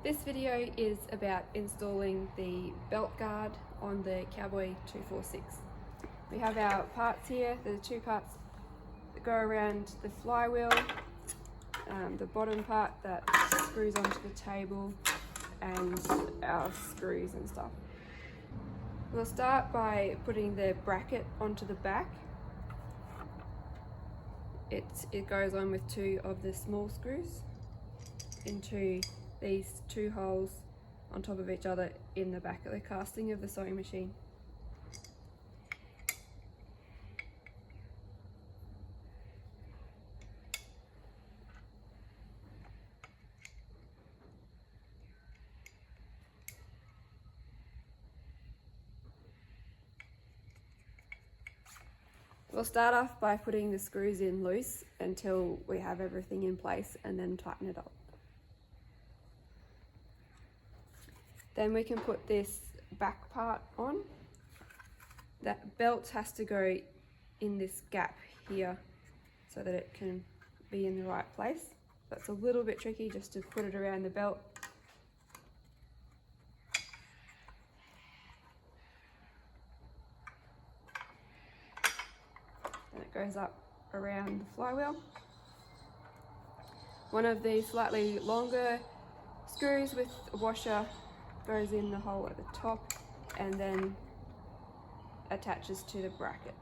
This video is about installing the belt guard on the Cowboy 246. We have our parts here. The two parts that go around the flywheel, the bottom part that screws onto the table, and our screws and stuff. We'll start by putting the bracket onto the back. It goes on with two of the small screws into these two holes on top of each other in the back of the casting of the sewing machine. We'll start off by putting the screws in loose until we have everything in place and then tighten it up. Then we can put this back part on. That belt has to go in this gap here so that it can be in the right place. That's a little bit tricky just to put it around the belt. Then it goes up around the flywheel. One of the slightly longer screws with a washer goes in the hole at the top and then attaches to the bracket.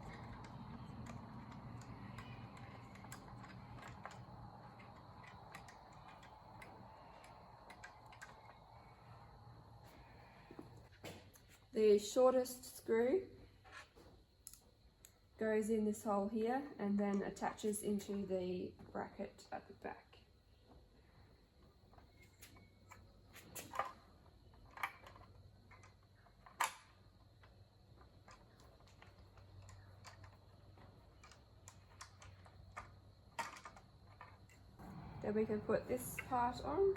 The shortest screw goes in this hole here and then attaches into the bracket at the back. Then we can put this part on.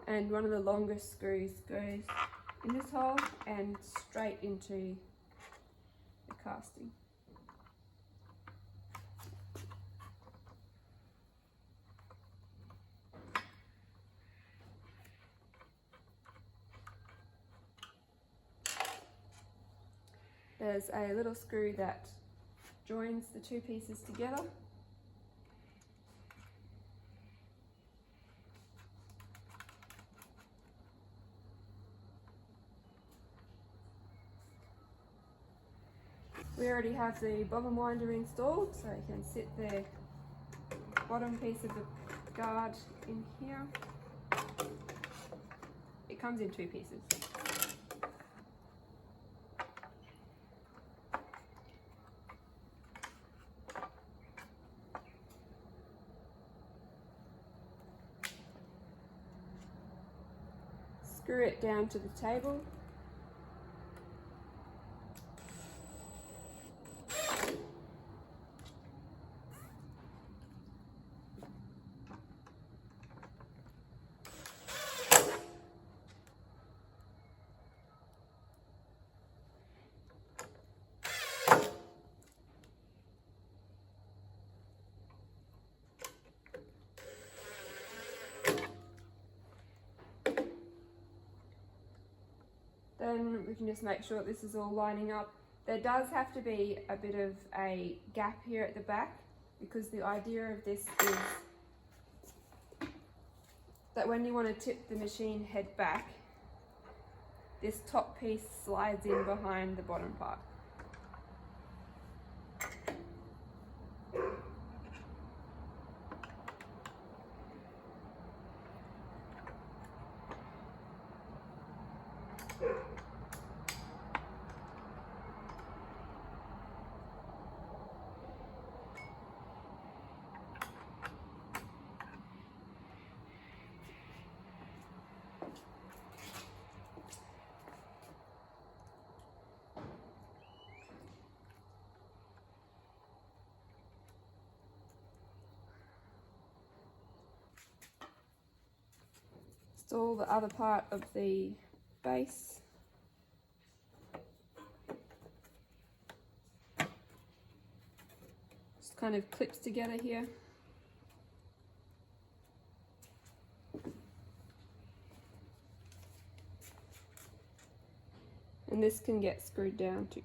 And one of the longest screws goes in this hole and straight into the casting. There's a little screw that joins the two pieces together. We already have the bobbin winder installed, so you can sit the bottom piece of the guard in here. It comes in two pieces. Screw it down to the table. Then we can just make sure this is all lining up. There does have to be a bit of a gap here at the back because the idea of this is that when you want to tip the machine head back, this top piece slides in behind the bottom part. Install the other part of the base. kind of clips together here. And this can get screwed down too.